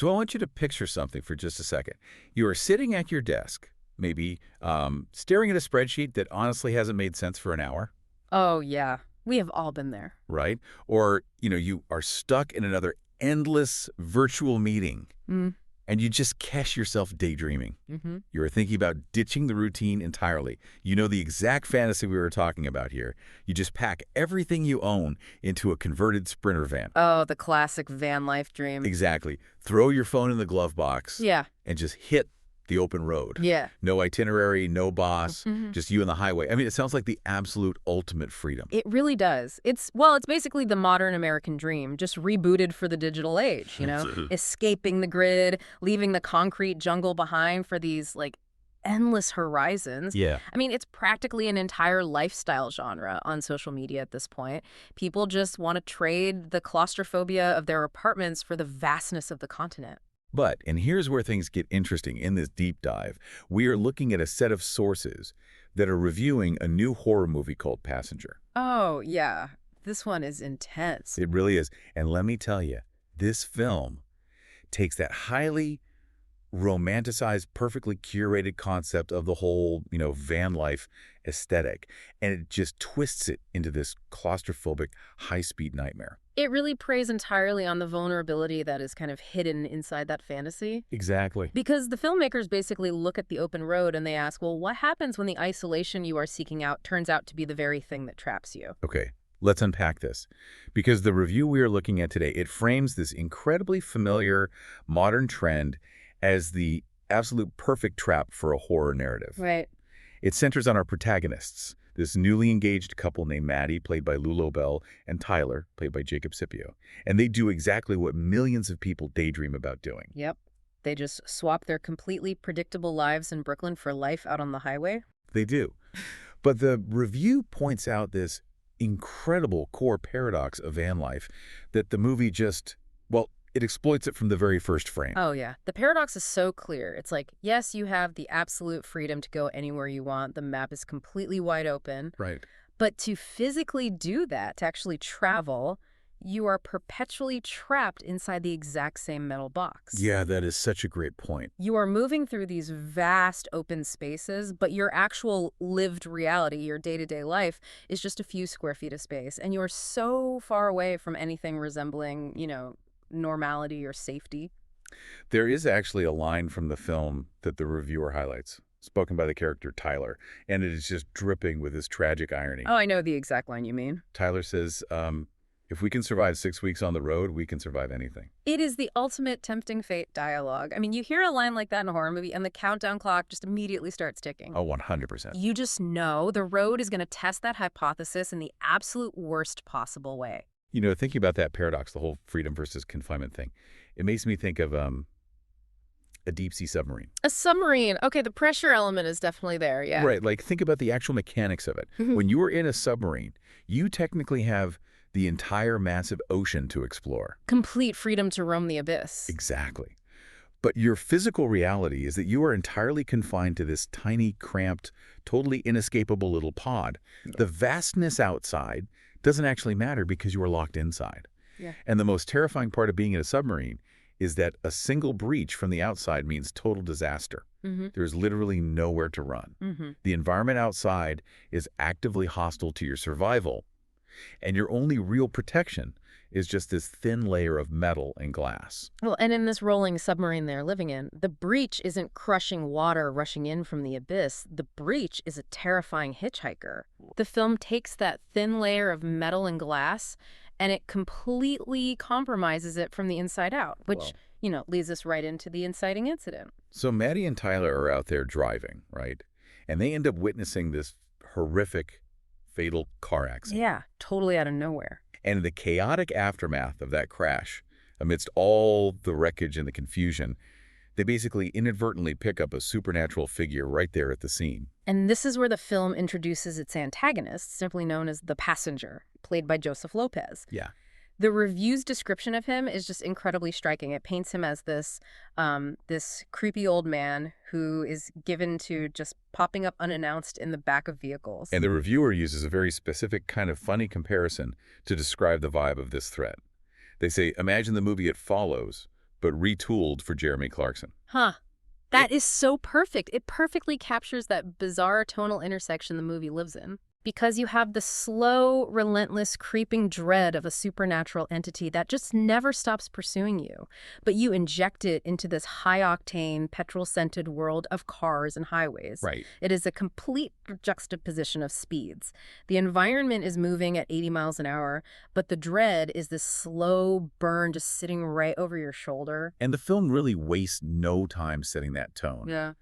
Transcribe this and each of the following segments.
So I want you to picture something for just a second. You are sitting at your desk, maybe staring at a spreadsheet that honestly hasn't made sense for an hour. Oh, yeah. We have all been there. Right? Or, you are stuck in another endless virtual meeting, and you just catch yourself daydreaming. You're thinking about ditching the routine entirely. You know the exact fantasy we were talking about here. You just pack everything you own into a converted Sprinter van. Oh, the classic van life dream. Exactly. Throw your phone in the glove box. Yeah. And just hit the open road. Yeah. No itinerary, no boss, just you and the highway. I mean, it sounds like the absolute ultimate freedom. It really does. It's basically the modern American dream, just rebooted for the digital age, escaping the grid, leaving the concrete jungle behind for these, endless horizons. Yeah. I mean, it's practically an entire lifestyle genre on social media at this point. People just want to trade the claustrophobia of their apartments for the vastness of the continent. But, and here's where things get interesting in this deep dive, we are looking at a set of sources that are reviewing a new horror movie called Passenger. Oh, yeah. This one is intense. It really is. And let me tell you, this film takes that highly romanticized, perfectly curated concept of the whole, van life aesthetic, and it just twists it into this claustrophobic, high-speed nightmare. It really preys entirely on the vulnerability that is kind of hidden inside that fantasy. Exactly. Because the filmmakers basically look at the open road and they ask, well, what happens when the isolation you are seeking out turns out to be the very thing that traps you? Okay, let's unpack this. Because the review we are looking at today, it frames this incredibly familiar modern trend as the absolute perfect trap for a horror narrative. Right. It centers on our protagonists, this newly engaged couple named Maddie, played by Lou Lobel, and Tyler, played by Jacob Scipio. And they do exactly what millions of people daydream about doing. Yep. They just swap their completely predictable lives in Brooklyn for life out on the highway. They do. But the review points out this incredible core paradox of van life that the movie just, it exploits it from the very first frame. Oh, yeah. The paradox is so clear. It's like, yes, you have the absolute freedom to go anywhere you want. The map is completely wide open. Right. But to physically do that, to actually travel, you are perpetually trapped inside the exact same metal box. Yeah, that is such a great point. You are moving through these vast open spaces, but your actual lived reality, your day-to-day life, is just a few square feet of space. And you are so far away from anything resembling, normality or safety. There is actually a line from the film that the reviewer highlights, spoken by the character Tyler, and it is just dripping with this tragic irony. Oh, I know the exact line you mean. Tyler says, if we can survive 6 weeks on the road, we can survive anything. It is the ultimate tempting fate dialogue. I mean, you hear a line like that in a horror movie, and the countdown clock just immediately starts ticking. Oh, 100%. You just know the road is going to test that hypothesis in the absolute worst possible way. Thinking about that paradox, the whole freedom versus confinement thing, it makes me think of a deep-sea submarine. A submarine. Okay, the pressure element is definitely there, yeah. Right, think about the actual mechanics of it. When you are in a submarine, you technically have the entire massive ocean to explore. Complete freedom to roam the abyss. Exactly. But your physical reality is that you are entirely confined to this tiny, cramped, totally inescapable little pod. The vastness outside doesn't actually matter because you are locked inside. Yeah. And the most terrifying part of being in a submarine is that a single breach from the outside means total disaster. There's literally nowhere to run. The environment outside is actively hostile to your survival, and your only real protection is just this thin layer of metal and glass. Well, and in this rolling submarine they're living in, the breach isn't crushing water rushing in from the abyss. The breach is a terrifying hitchhiker. The film takes that thin layer of metal and glass, and it completely compromises it from the inside out, which, leads us right into the inciting incident. So Maddie and Tyler are out there driving, right? And they end up witnessing this horrific, fatal car accident. Yeah, totally out of nowhere. And in the chaotic aftermath of that crash, amidst all the wreckage and the confusion, they basically inadvertently pick up a supernatural figure right there at the scene. And this is where the film introduces its antagonist, simply known as the Passenger, played by Joseph Lopez. Yeah. The review's description of him is just incredibly striking. It paints him as this creepy old man who is given to just popping up unannounced in the back of vehicles. And the reviewer uses a very specific kind of funny comparison to describe the vibe of this threat. They say, imagine the movie It Follows, but retooled for Jeremy Clarkson. Huh. That is so perfect. It perfectly captures that bizarre tonal intersection the movie lives in. Because you have the slow, relentless, creeping dread of a supernatural entity that just never stops pursuing you. But you inject it into this high-octane, petrol-scented world of cars and highways. Right. It is a complete juxtaposition of speeds. The environment is moving at 80 miles an hour, but the dread is this slow burn just sitting right over your shoulder. And the film really wastes no time setting that tone. Yeah.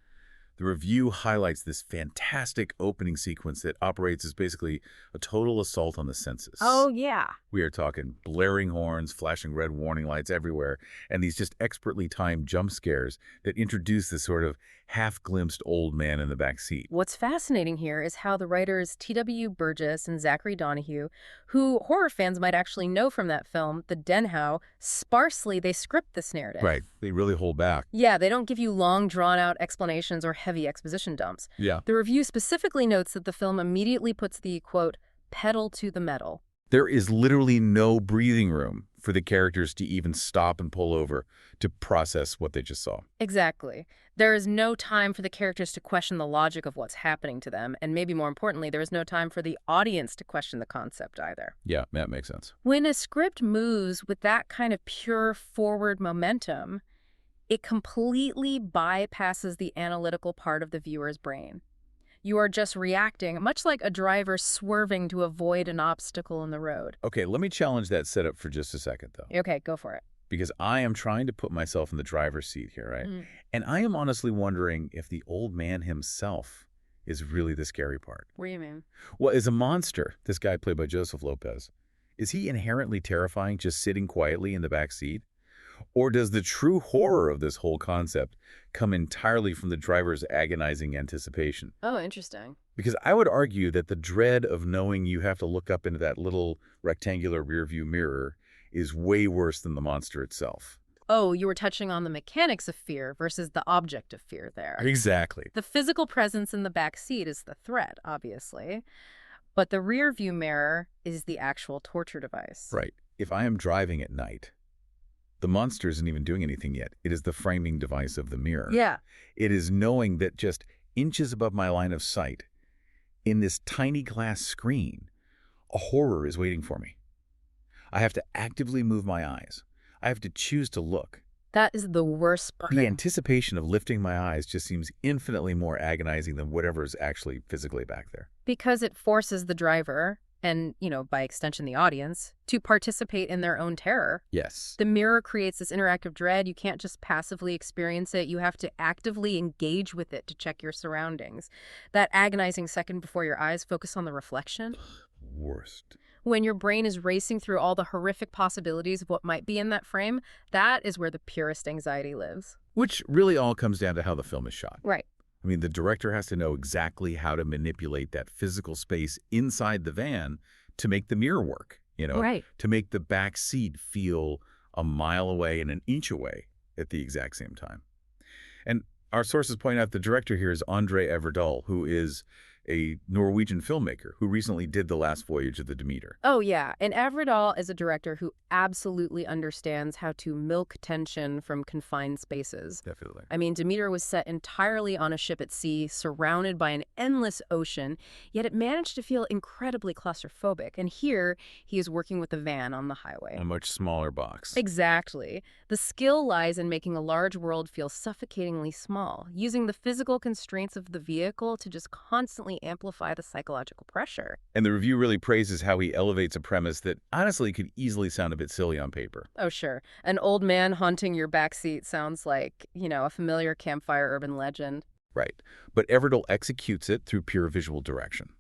The review highlights this fantastic opening sequence that operates as basically a total assault on the senses. Oh, yeah. We are talking blaring horns, flashing red warning lights everywhere, and these just expertly timed jump scares that introduce this sort of half-glimpsed old man in the back seat. What's fascinating here is how the writers T.W. Burgess and Zachary Donahue, who horror fans might actually know from that film, The Den, how sparsely they script this narrative. Right. They really hold back. Yeah, they don't give you long, drawn-out explanations or heavy exposition dumps. Yeah. The review specifically notes that the film immediately puts the, quote, pedal to the metal. There is literally no breathing room for the characters to even stop and pull over to process what they just saw. Exactly. There is no time for the characters to question the logic of what's happening to them, and maybe more importantly, there is no time for the audience to question the concept either. Yeah, that makes sense. When a script moves with that kind of pure forward momentum, it completely bypasses the analytical part of the viewer's brain. You are just reacting, much like a driver swerving to avoid an obstacle in the road. Okay, let me challenge that setup for just a second, though. Okay, go for it. Because I am trying to put myself in the driver's seat here, right? And I am honestly wondering if the old man himself is really the scary part. What do you mean? Well, as a monster, this guy played by Joseph Lopez, is he inherently terrifying just sitting quietly in the back seat? Or does the true horror of this whole concept come entirely from the driver's agonizing anticipation? Oh, interesting. Because I would argue that the dread of knowing you have to look up into that little rectangular rearview mirror is way worse than the monster itself. Oh, you were touching on the mechanics of fear versus the object of fear there. Exactly. The physical presence in the back seat is the threat, obviously. But the rear view mirror is the actual torture device. Right. If I am driving at night, the monster isn't even doing anything yet. It is the framing device of the mirror. Yeah. It is knowing that just inches above my line of sight, in this tiny glass screen, a horror is waiting for me. I have to actively move my eyes. I have to choose to look. That is the worst part. The anticipation of lifting my eyes just seems infinitely more agonizing than whatever is actually physically back there. Because it forces the driver, and, by extension the audience, to participate in their own terror. Yes. The mirror creates this interactive dread. You can't just passively experience it. You have to actively engage with it to check your surroundings. That agonizing second before your eyes focus on the reflection. Worst. When your brain is racing through all the horrific possibilities of what might be in that frame, that is where the purest anxiety lives. Which really all comes down to how the film is shot. Right. I mean, the director has to know exactly how to manipulate that physical space inside the van to make the mirror work, Right. to make the back seat feel a mile away and an inch away at the exact same time. And our sources point out the director here is Andre Ovredal, who is a Norwegian filmmaker who recently did The Last Voyage of the Demeter. Oh, yeah. And Ovredal is a director who absolutely understands how to milk tension from confined spaces. Definitely. I mean, Demeter was set entirely on a ship at sea, surrounded by an endless ocean, yet it managed to feel incredibly claustrophobic. And here, he is working with a van on the highway. A much smaller box. Exactly. The skill lies in making a large world feel suffocatingly small, using the physical constraints of the vehicle to just constantly amplify the psychological pressure. And the review really praises how he elevates a premise that honestly could easily sound a bit silly on paper. Oh, sure. An old man haunting your backseat sounds like, a familiar campfire urban legend. Right. But Ovredal executes it through pure visual direction.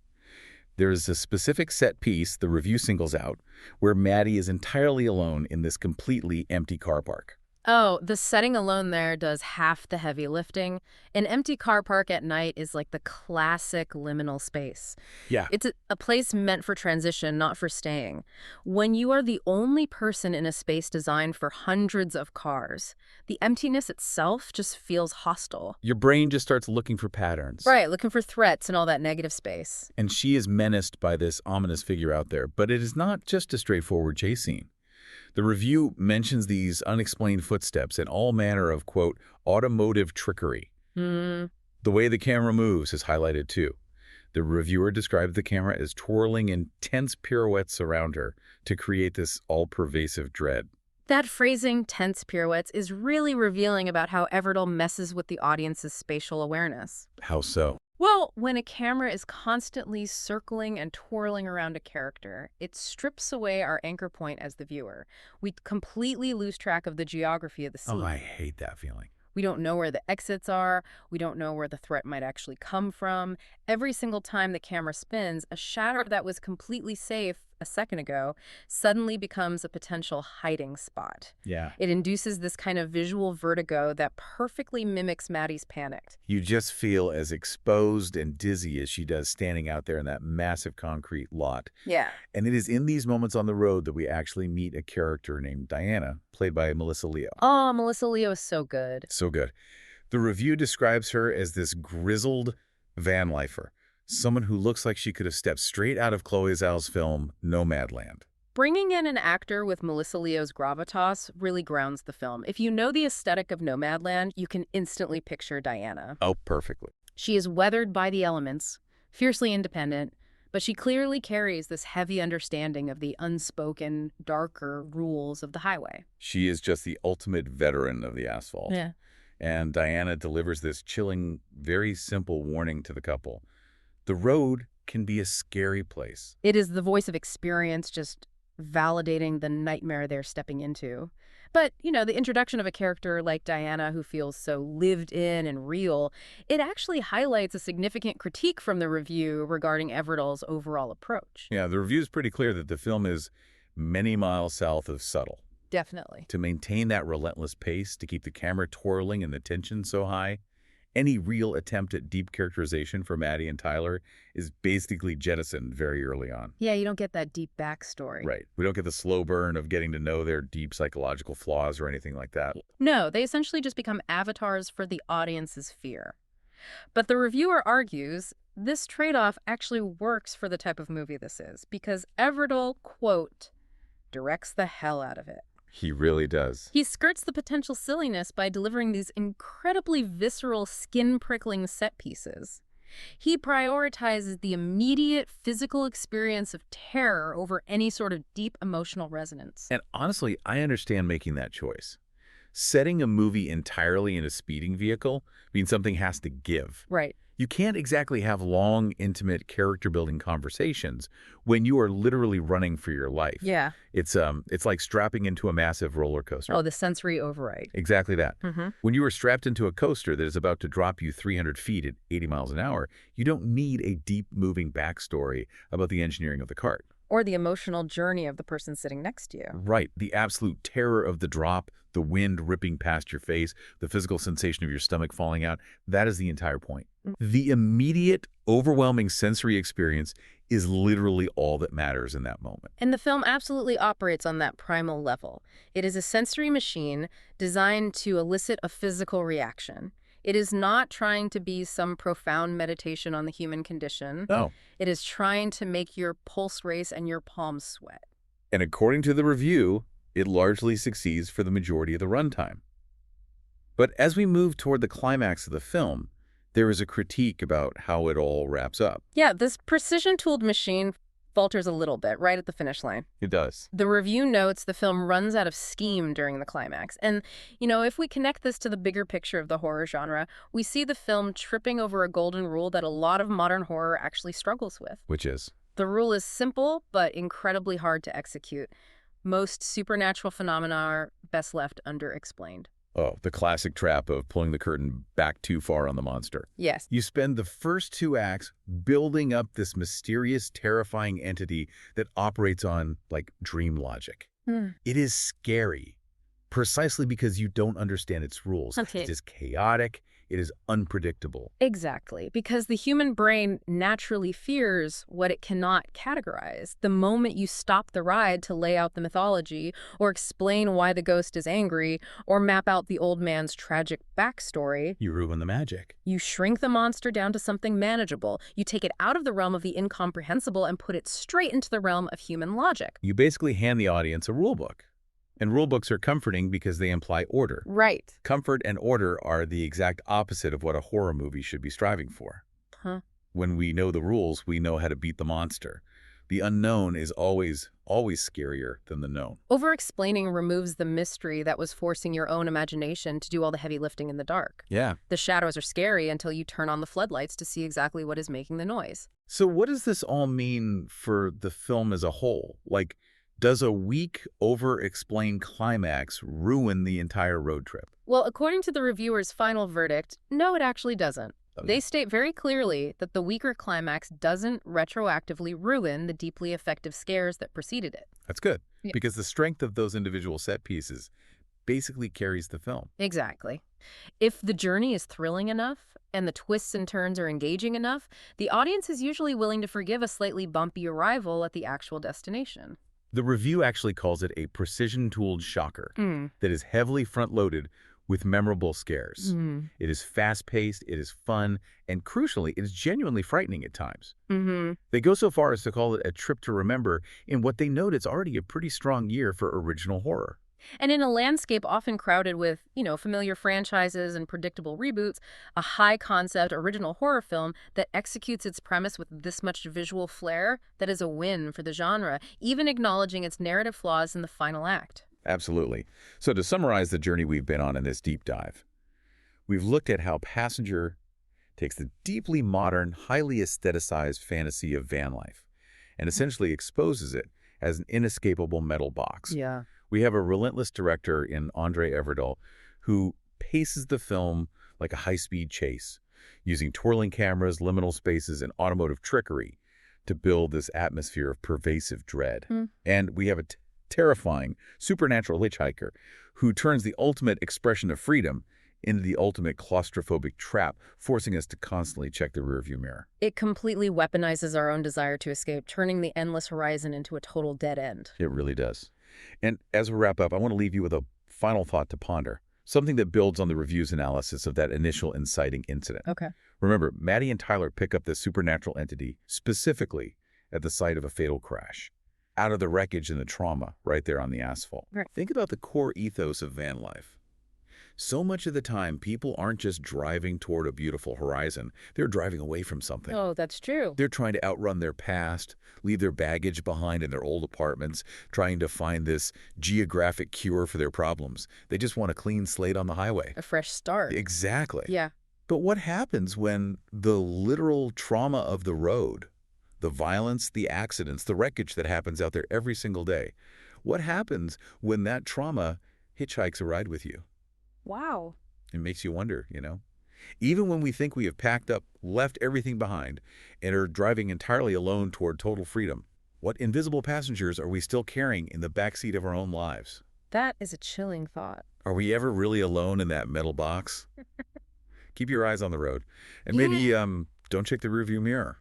There is a specific set piece the review singles out where Maddie is entirely alone in this completely empty car park. Oh, the setting alone there does half the heavy lifting. An empty car park at night is like the classic liminal space. Yeah. It's a place meant for transition, not for staying. When you are the only person in a space designed for hundreds of cars, the emptiness itself just feels hostile. Your brain just starts looking for patterns. Right, looking for threats in all that negative space. And she is menaced by this ominous figure out there, but it is not just a straightforward chase scene. The review mentions these unexplained footsteps and all manner of, quote, automotive trickery. The way the camera moves is highlighted too. The reviewer described the camera as twirling intense pirouettes around her to create this all-pervasive dread. That phrasing, tense pirouettes, is really revealing about how Ovredal messes with the audience's spatial awareness. How so? Well, when a camera is constantly circling and twirling around a character, it strips away our anchor point as the viewer. We completely lose track of the geography of the scene. Oh, I hate that feeling. We don't know where the exits are. We don't know where the threat might actually come from. Every single time the camera spins, a shadow that was completely safe a second ago suddenly becomes a potential hiding spot. Yeah. It induces this kind of visual vertigo that perfectly mimics Maddie's panic. You just feel as exposed and dizzy as she does standing out there in that massive concrete lot. Yeah. And it is in these moments on the road that we actually meet a character named Diana, played by Melissa Leo. Oh, Melissa Leo is so good. So good. The review describes her as this grizzled van lifer, someone who looks like she could have stepped straight out of Chloe Zhao's film Nomadland. Bringing in an actor with Melissa Leo's gravitas really grounds the film. If you know the aesthetic of Nomadland, you can instantly picture Diana. Oh, perfectly. She is weathered by the elements, fiercely independent, but she clearly carries this heavy understanding of the unspoken, darker rules of the highway. She is just the ultimate veteran of the asphalt. Yeah. And Diana delivers this chilling, very simple warning to the couple. The road can be a scary place. It is the voice of experience just validating the nightmare they're stepping into. But, you know, the introduction of a character like Diana who feels so lived in and real, it actually highlights a significant critique from the review regarding Ovredal's overall approach. Yeah, the review is pretty clear that the film is many miles south of subtle. Definitely. To maintain that relentless pace, to keep the camera twirling and the tension so high, any real attempt at deep characterization for Maddie and Tyler is basically jettisoned very early on. Yeah, you don't get that deep backstory. Right. We don't get the slow burn of getting to know their deep psychological flaws or anything like that. No, they essentially just become avatars for the audience's fear. But the reviewer argues this trade-off actually works for the type of movie this is, because Ovredal, quote, directs the hell out of it. He really does. He skirts the potential silliness by delivering these incredibly visceral, skin-prickling set pieces. He prioritizes the immediate physical experience of terror over any sort of deep emotional resonance. And honestly, I understand making that choice. Setting a movie entirely in a speeding vehicle means something has to give. Right. You can't exactly have long, intimate, character-building conversations when you are literally running for your life. Yeah. It's like strapping into a massive roller coaster. Oh, the sensory override. Exactly that. Mm-hmm. When you are strapped into a coaster that is about to drop you 300 feet at 80 miles an hour, you don't need a deep, moving backstory about the engineering of the cart. Or the emotional journey of the person sitting next to you. Right. The absolute terror of the drop, the wind ripping past your face, the physical sensation of your stomach falling out, that is the entire point. The immediate, overwhelming sensory experience is literally all that matters in that moment. And the film absolutely operates on that primal level. It is a sensory machine designed to elicit a physical reaction. It is not trying to be some profound meditation on the human condition. No. It is trying to make your pulse race and your palms sweat. And according to the review, it largely succeeds for the majority of the runtime. But as we move toward the climax of the film, there is a critique about how it all wraps up. Yeah, this precision-tooled machine falters a little bit right at the finish line. It does. The review notes the film runs out of steam during the climax. And, you know, if we connect this to the bigger picture of the horror genre, we see the film tripping over a golden rule that a lot of modern horror actually struggles with. Which is? The rule is simple, but incredibly hard to execute. Most supernatural phenomena are best left underexplained. Oh, the classic trap of pulling the curtain back too far on the monster. Yes. You spend the first two acts building up this mysterious, terrifying entity that operates on, like, dream logic. It is scary, precisely because you don't understand its rules. Okay. It is chaotic. It is unpredictable. Exactly, because the human brain naturally fears what it cannot categorize. The moment you stop the ride to lay out the mythology, or explain why the ghost is angry, or map out the old man's tragic backstory, You ruin the magic. you shrink the monster down to something manageable. You take it out of the realm of the incomprehensible and put it straight into the realm of human logic. You basically hand the audience a rule book. And rule books are comforting because they imply order. Right. Comfort and order are the exact opposite of what a horror movie should be striving for. Huh. When we know the rules, we know how to beat the monster. The unknown is always scarier than the known. Over-explaining removes the mystery that was forcing your own imagination to do all the heavy lifting in the dark. Yeah. The shadows are scary until you turn on the floodlights to see exactly what is making the noise. So what does this all mean for the film as a whole? Like, does a weak, over-explained climax ruin the entire road trip? Well, according to the reviewer's final verdict, no, it actually doesn't. They state very clearly that the weaker climax doesn't retroactively ruin the deeply effective scares that preceded it. That's good, Yeah. because the strength of those individual set pieces basically carries the film. Exactly. If the journey is thrilling enough and the twists and turns are engaging enough, the audience is usually willing to forgive a slightly bumpy arrival at the actual destination. The review actually calls it a precision-tooled shocker that is heavily front-loaded with memorable scares. It is fast-paced, it is fun, and crucially, it is genuinely frightening at times. They go so far as to call it a trip to remember in what they note is already a pretty strong year for original horror. And in a landscape often crowded with, familiar franchises and predictable reboots, a high-concept original horror film that executes its premise with this much visual flair, that is a win for the genre, even acknowledging its narrative flaws in the final act. Absolutely. So to summarize the journey we've been on in this deep dive, we've looked at how Passenger takes the deeply modern, highly aestheticized fantasy of van life and essentially exposes it as an inescapable metal box. Yeah. We have a relentless director in Andre Ovredal who paces the film like a high-speed chase, using twirling cameras, liminal spaces, and automotive trickery to build this atmosphere of pervasive dread. And we have a terrifying supernatural hitchhiker who turns the ultimate expression of freedom into the ultimate claustrophobic trap, forcing us to constantly check the rearview mirror. It completely weaponizes our own desire to escape, turning the endless horizon into a total dead end. It really does. And as we wrap up, I want to leave you with a final thought to ponder, something that builds on the review's analysis of that initial inciting incident. Okay. Remember, Maddie and Tyler pick up this supernatural entity specifically at the site of a fatal crash, out of the wreckage and the trauma right there on the asphalt. Right. Think about the core ethos of van life. So much of the time, people aren't just driving toward a beautiful horizon. They're driving away from something. Oh, that's true. They're trying to outrun their past, leave their baggage behind in their old apartments, trying to find this geographic cure for their problems. They just want a clean slate on the highway. A fresh start. Exactly. Yeah. But what happens when the literal trauma of the road, the violence, the accidents, the wreckage that happens out there every single day, what happens when that trauma hitchhikes a ride with you? Wow. It makes you wonder, Even when we think we have packed up, left everything behind, and are driving entirely alone toward total freedom, what invisible passengers are we still carrying in the backseat of our own lives? That is a chilling thought. Are we ever really alone in that metal box? Keep your eyes on the road. And maybe don't check the rearview mirror.